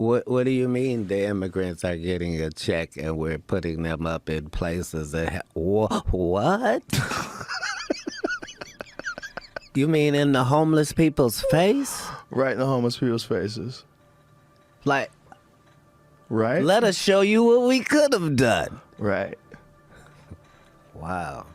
What do you mean the immigrants are getting a check and we're putting them up in places that what? You mean in the homeless people's face? Right in the homeless people's faces. Like, right? Let us show you what we could have done. Right. Wow.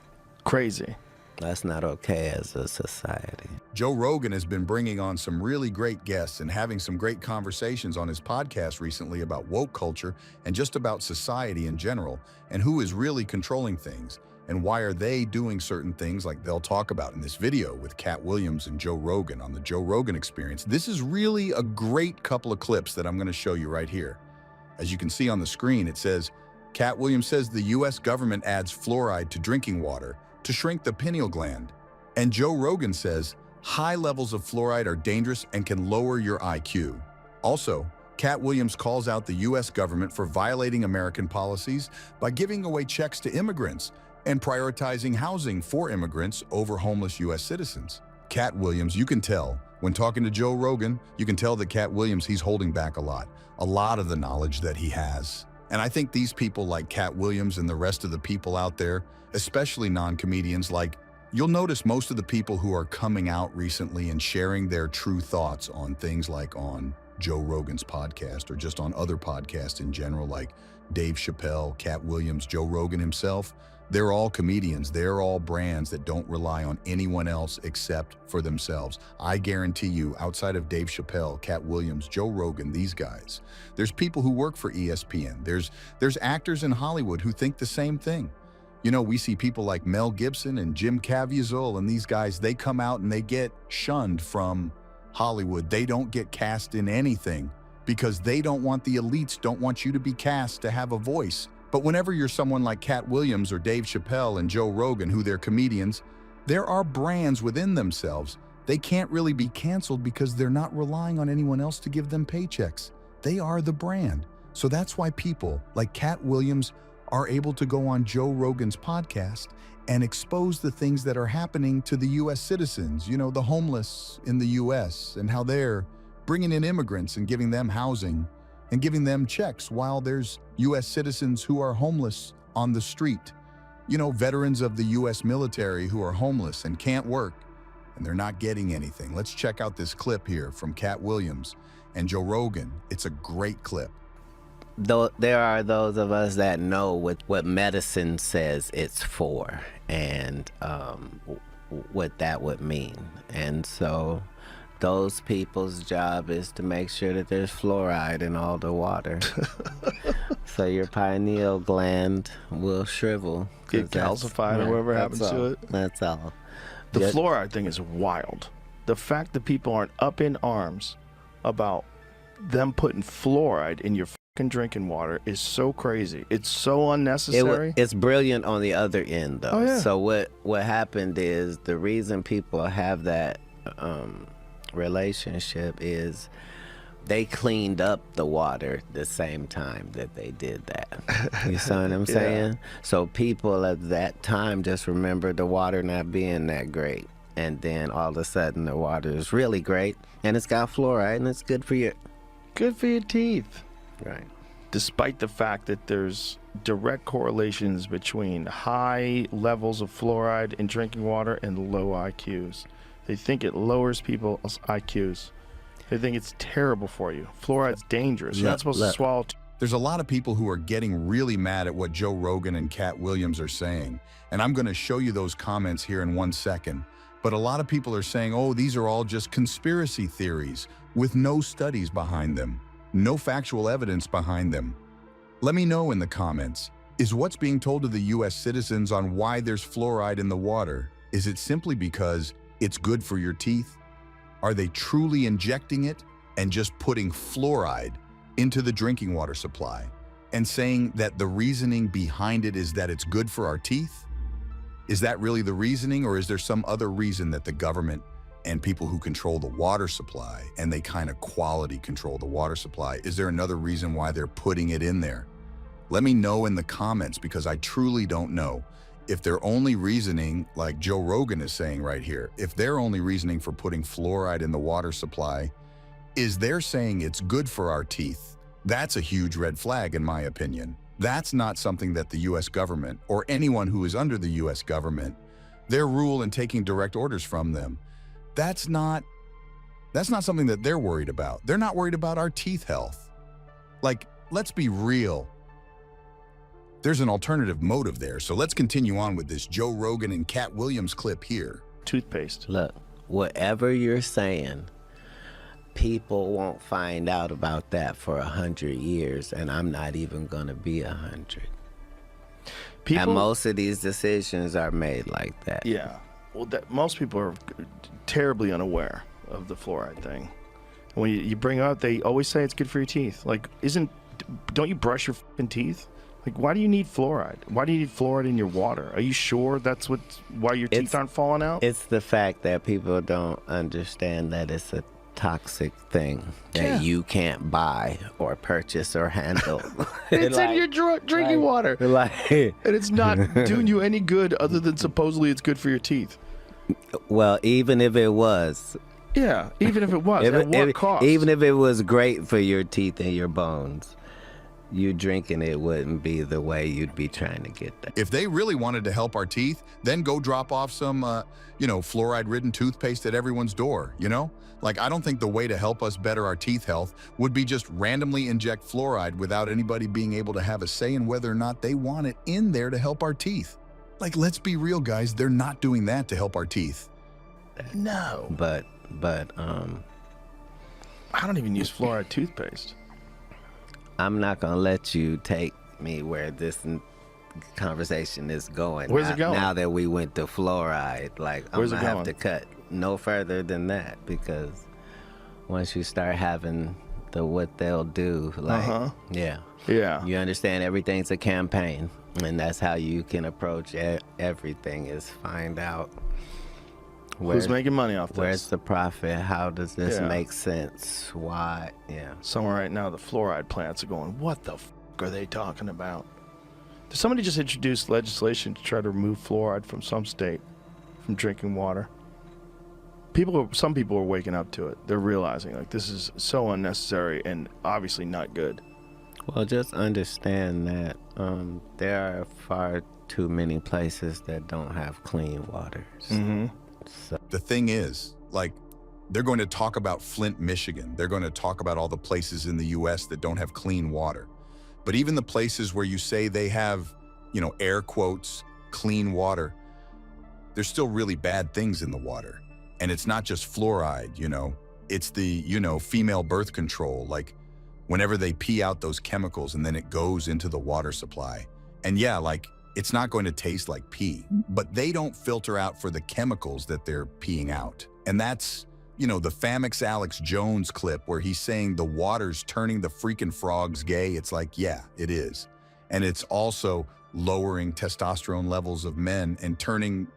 Crazy. That's not okay as a society. Joe Rogan has been bringing on some really great guests and having some great conversations on his podcast recently about woke culture and just about society in general and who is really controlling things and why are they doing certain things like they'll talk about in this video with Cat Williams and Joe Rogan on the Joe Rogan Experience. This is really a great couple of clips that I'm going to show you right here. As you can see on the screen, it says, Cat Williams says the U.S. government adds fluoride to drinking water to shrink the pineal gland. And Joe Rogan says, high levels of fluoride are dangerous and can lower your IQ. Also, Cat Williams calls out the U.S. government for violating American policies by giving away checks to immigrants and prioritizing housing for immigrants over homeless U.S. citizens. Cat Williams, you can tell, when talking to Joe Rogan, you can tell that Cat Williams, he's holding back a lot of the knowledge that he has. And I think these people like Cat Williams and the rest of the people out there, especially non-comedians, like, you'll notice most of the people who are coming out recently and sharing their true thoughts on things like on Joe Rogan's podcast or just on other podcasts in general, like Dave Chappelle, Cat Williams, Joe Rogan himself. They're all comedians. They're all brands that don't rely on anyone else except for themselves. I guarantee you, outside of Dave Chappelle, Cat Williams, Joe Rogan, these guys, there's people who work for ESPN. There's actors in Hollywood who think the same thing. You know, we see people like Mel Gibson and Jim Caviezel, and these guys, they come out and they get shunned from Hollywood. They don't get cast in anything because they don't want the elites, don't want you to be cast to have a voice. But whenever you're someone like Cat Williams or Dave Chappelle and Joe Rogan, who they're comedians, there are brands within themselves. They can't really be canceled because they're not relying on anyone else to give them paychecks. They are the brand. So that's why people like Cat Williams are able to go on Joe Rogan's podcast and expose the things that are happening to the U.S. citizens, you know, the homeless in the U.S. and how they're bringing in immigrants and giving them housing and giving them checks while there's U.S. citizens who are homeless on the street. You know, veterans of the U.S. military who are homeless and can't work, and they're not getting anything. Let's check out this clip here from Cat Williams and Joe Rogan. It's a great clip. Though there are those of us that know what medicine says it's for and what that would mean. And so those people's job is to make sure that there's fluoride in all the water. So your pineal gland will shrivel. Get calcified or whatever happens to it. That's all. The fluoride thing is wild. The fact that people aren't up in arms about them putting fluoride in your fucking drinking water is so crazy. It's so unnecessary. It's brilliant on the other end, though. Oh, yeah. So what happened is the reason people have that relationship is they cleaned up the water the same time that they did that. You see what I'm saying? Yeah. So people at that time just remember the water not being that great. And then all of a sudden the water is really great and it's got fluoride and it's good for your teeth. Right. Despite the fact that there's direct correlations between high levels of fluoride in drinking water and low IQs. They think it lowers people's IQs. They think it's terrible for you. Fluoride's dangerous. You're not supposed to swallow. There's a lot of people who are getting really mad at what Joe Rogan and Cat Williams are saying. And I'm going to show you those comments here in 1 second. But a lot of people are saying, oh, these are all just conspiracy theories with no studies behind them, no factual evidence behind them. Let me know in the comments, is what's being told to the U.S. citizens on why there's fluoride in the water, is it simply because it's good for your teeth? Are they truly injecting it and just putting fluoride into the drinking water supply and saying that the reasoning behind it is that it's good for our teeth? Is that really the reasoning, or is there some other reason that the government and people who control the water supply and they kind of quality control the water supply, is there another reason why they're putting it in there? Let me know in the comments, because I truly don't know. If they're only reasoning, like Joe Rogan is saying right here, if they're only reasoning for putting fluoride in the water supply, is they're saying it's good for our teeth, That's a huge red flag, in my opinion. That's not something that the U.S. government, or anyone who is under the U.S. government, their rule and taking direct orders from them, that's not something that they're worried about. They're not worried about our teeth health. Like, let's be real. There's an alternative motive there, so let's continue on with this Joe Rogan and Cat Williams clip here. Toothpaste. Look, whatever you're saying, people won't find out about that for 100 years, and I'm not even gonna be 100. And most of these decisions are made like that. Yeah. Well, most people are terribly unaware of the fluoride thing. When you bring it up, they always say it's good for your teeth. Like, don't you brush your fucking teeth? Like, why do you need fluoride? Why do you need fluoride in your water? Are you sure that's why your teeth aren't falling out? It's the fact that people don't understand that it's a toxic thing that you can't buy or purchase or handle. It's in your drinking water. And it's not doing you any good other than supposedly it's good for your teeth. Well, even if it was. Yeah, even if it was. At what cost? Even if it was great for your teeth and your bones, you drinking it wouldn't be the way you'd be trying to get that. If they really wanted to help our teeth, then go drop off some, fluoride-ridden toothpaste at everyone's door, you know? Like, I don't think the way to help us better our teeth health would be just randomly inject fluoride without anybody being able to have a say in whether or not they want it in there to help our teeth. Like, let's be real, guys. They're not doing that to help our teeth. No. But I don't even use fluoride toothpaste. I'm not gonna let you take me where this conversation is going. Where's it going? Now that we went to fluoride, like, I'm Where's gonna it have going? to cut no further than that, because once you start having what they'll do, like, yeah, you understand everything's a campaign, and that's how you can approach everything, is find out who's making money off this. Where's the profit? How does this make sense? Why? Yeah. Somewhere right now, the fluoride plants are going, what the f*** are they talking about? Somebody just introduced legislation to try to remove fluoride from some state from drinking water. Some people are waking up to it. They're realizing, like, this is so unnecessary and obviously not good. Well, just understand that there are far too many places that don't have clean waters. Mm-hmm. So. The thing is, like, they're going to talk about Flint, Michigan. They're going to talk about all the places in the U.S. that don't have clean water. But even the places where you say they have, air quotes, clean water, there's still really bad things in the water. And it's not just fluoride, it's the, female birth control, like whenever they pee out those chemicals and then it goes into the water supply. And yeah, like, it's not going to taste like pee, but they don't filter out for the chemicals that they're peeing out. And that's, the Famix Alex Jones clip where he's saying the water's turning the freaking frogs gay. It's like, yeah, it is. And it's also lowering testosterone levels of men and turning,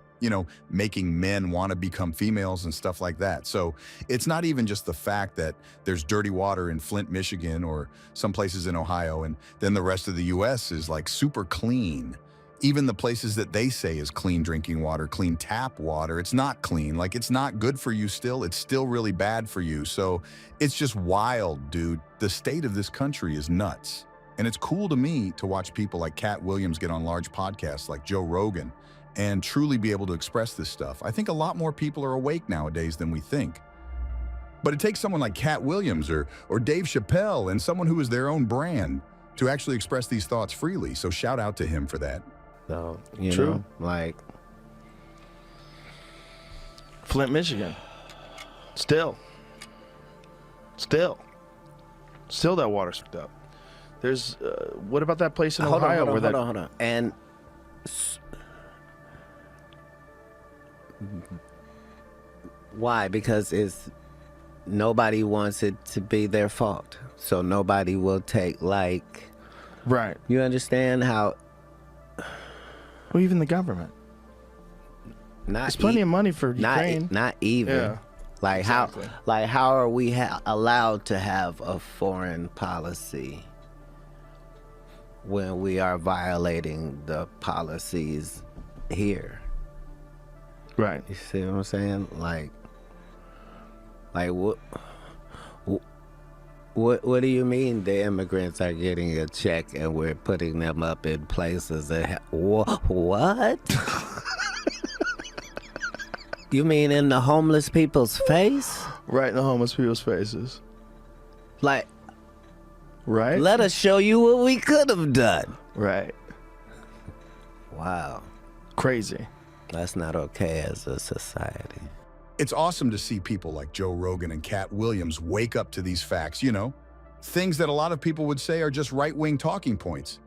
making men want to become females and stuff like that. So it's not even just the fact that there's dirty water in Flint, Michigan, or some places in Ohio, and then the rest of the US is like super clean. Even the places that they say is clean drinking water, clean tap water, it's not clean. Like, it's not good for you still. It's still really bad for you. So it's just wild, dude. The state of this country is nuts. And it's cool to me to watch people like Cat Williams get on large podcasts like Joe Rogan and truly be able to express this stuff. I think a lot more people are awake nowadays than we think. But it takes someone like Cat Williams or Dave Chappelle and someone who is their own brand to actually express these thoughts freely. So shout out to him for that. So, you know, like, Flint, Michigan. Still that water's hooked up. There's, what about that place in Ohio? Hold on. And why? Because nobody wants it to be their fault. So nobody will take, like... Right. You understand how... Well, even the government. There's plenty of money for Ukraine. Not even. Yeah. Like, exactly. how are we allowed to have a foreign policy when we are violating the policies here? Right. You see what I'm saying? Like What do you mean the immigrants are getting a check and we're putting them up in places that what? You mean in the homeless people's face? Right in the homeless people's faces. Like, right? let us show you what we could have done. Right. Wow. Crazy. That's not okay as a society. It's awesome to see people like Joe Rogan and Cat Williams wake up to these facts, you know? Things that a lot of people would say are just right-wing talking points.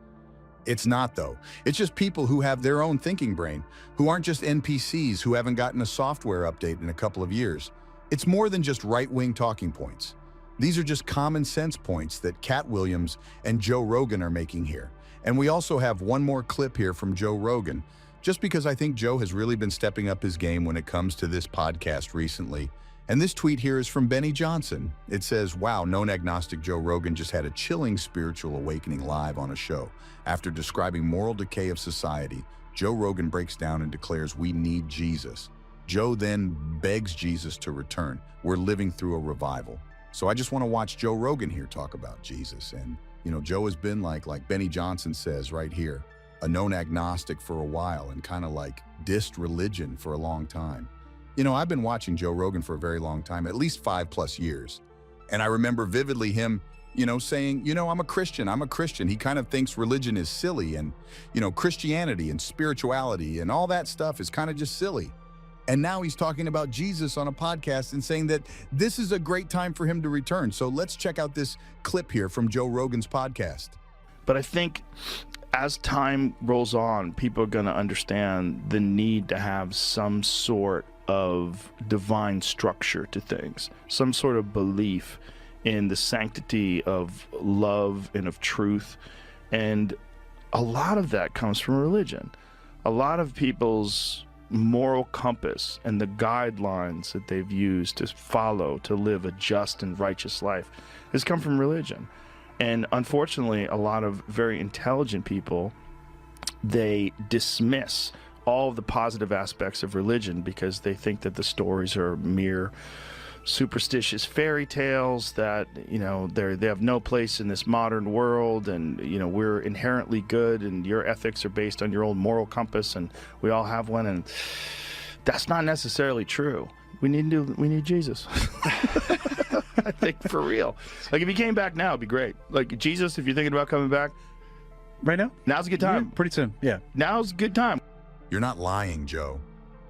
It's not, though. It's just people who have their own thinking brain, who aren't just NPCs who haven't gotten a software update in a couple of years. It's more than just right-wing talking points. These are just common sense points that Cat Williams and Joe Rogan are making here. And we also have one more clip here from Joe Rogan, just because I think Joe has really been stepping up his game when it comes to this podcast recently. And this tweet here is from Benny Johnson. It says, wow, known agnostic Joe Rogan just had a chilling spiritual awakening live on a show. After describing moral decay of society, Joe Rogan breaks down and declares we need Jesus. Joe then begs Jesus to return. We're living through a revival. So I just want to watch Joe Rogan here talk about Jesus. And, you know, Joe has been like Benny Johnson says right here, a known agnostic for a while and kind of like dissed religion for a long time. You know, I've been watching Joe Rogan for a very long time, at least 5+ years. And I remember vividly him, you know, saying, you know, I'm a Christian. He kind of thinks religion is silly and, you know, Christianity and spirituality and all that stuff is kind of just silly. And now he's talking about Jesus on a podcast and saying that this is a great time for him to return. So let's check out this clip here from Joe Rogan's podcast. But I think as time rolls on, people are going to understand the need to have some sort of divine structure to things, some sort of belief in the sanctity of love and of truth. And a lot of that comes from religion. A lot of people's moral compass and the guidelines that they've used to follow to live a just and righteous life has come from religion. And unfortunately, a lot of very intelligent people, they dismiss all of the positive aspects of religion because they think that the stories are mere superstitious fairy tales, that, you know, they have no place in this modern world, and, you know, we're inherently good and your ethics are based on your own moral compass and we all have one. And that's not necessarily true. We need Jesus. I think, for real. Like, if he came back now, it'd be great. Like, Jesus, if you're thinking about coming back right now, now's a good time. Yeah, pretty soon. Yeah, now's a good time. You're not lying, Joe.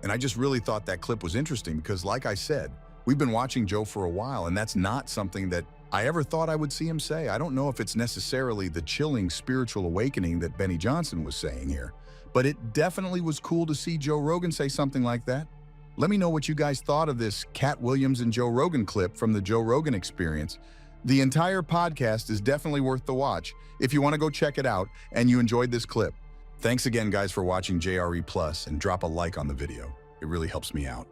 And I just really thought that clip was interesting because, like I said, we've been watching Joe for a while, and that's not something that I ever thought I would see him say. I don't know if it's necessarily the chilling spiritual awakening that Benny Johnson was saying here, but it definitely was cool to see Joe Rogan say something like that. Let me know what you guys thought of this Cat Williams and Joe Rogan clip from the Joe Rogan Experience. The entire podcast is definitely worth the watch if you want to go check it out and you enjoyed this clip. Thanks again, guys, for watching JRE Plus, and drop a like on the video. It really helps me out.